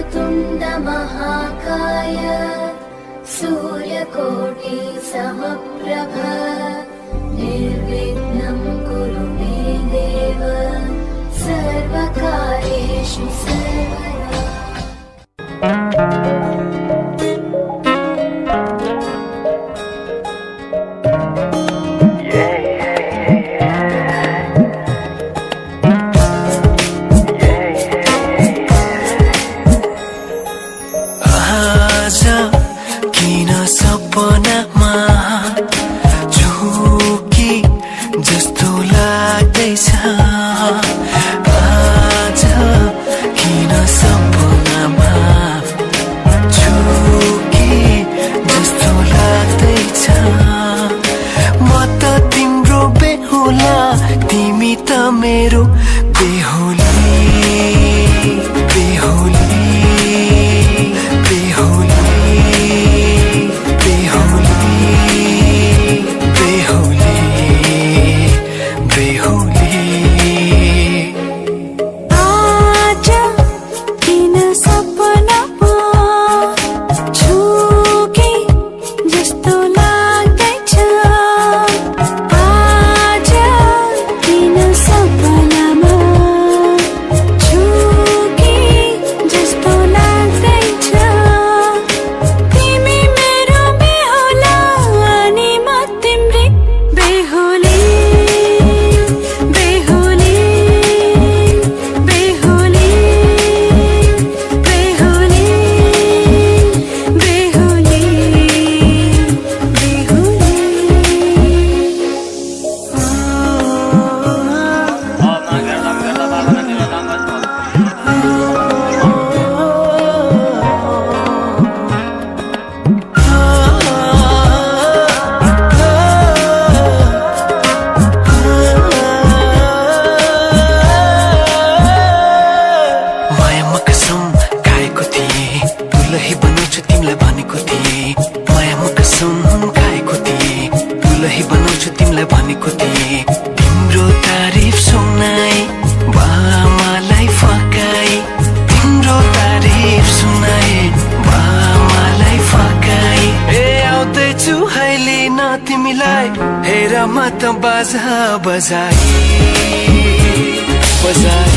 वक्रतुण्ड महाकाय सूर्यकोटि समप्रभ निर्विघ्नं कुरु मे देव सर्वकार्येषु सर्वदा। किन सपनामा झुकी जस्तो लाग्दैछ आज किन सपनामा झुकी जस्तो लाग्दैछ म त तिम्रो बेहुला तिमी त मेरो बेहुली बेहुली तिम्रो तारिफ सुनाई बामालाई फकाई तिम्रो तारिफ सुनाई बामालाई फकाई ए आउँदैछु अहिले न तिमीलाई हेर म त बाजा बजाई बजाई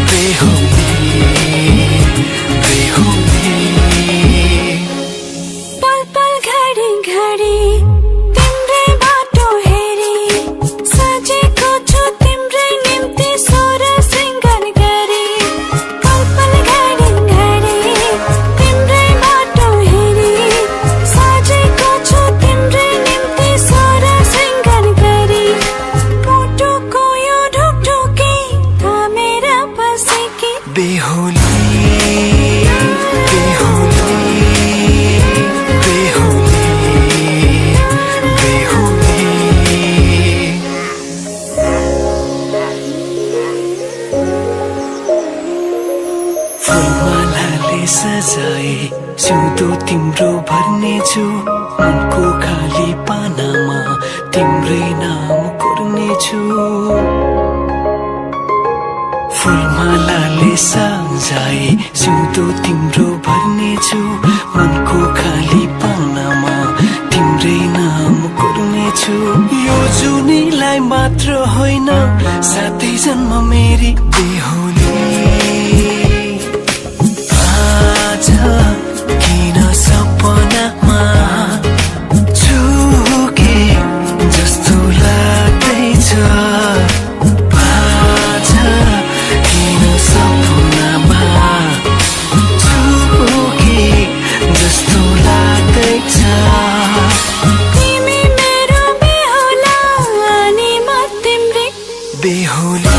बेहुली बेहुली पल पल घडी घडी सजाए सिउँदो तिम्रो भर्नेछु मनको खाली पानामा तिम्रै नाम कोर्नेछु फुलमालाले सजाए सिउँदो तिम्रो भर्नेछु मनको खाली पानामा तिम्रै नाम कोर्नेछु यो जुनीलाई मात्र होइन साथै जन्म मेरी बेहुली किन सपनामा झुके जस्तो लाग्दैछ आज किन सपनामा झुके जस्तो लाग्दैछ तिमी मेरो बेहुला अनि म तिम्रै बेहुली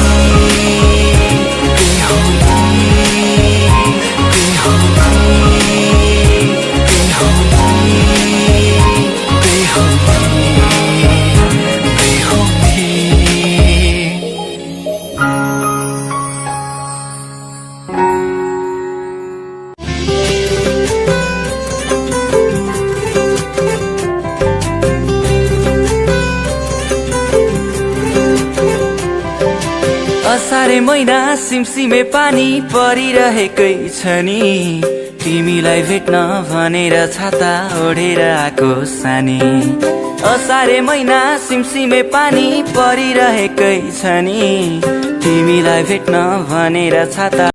महिना सिमसिमे पानी परिरहेकै छ नि तिमीलाई भेट्न भनेर छाता ओढेर आको सानी असारे महिना सिमसिमे पानी परिरहेकै छ नि तिमीलाई भेट्न भनेर छाता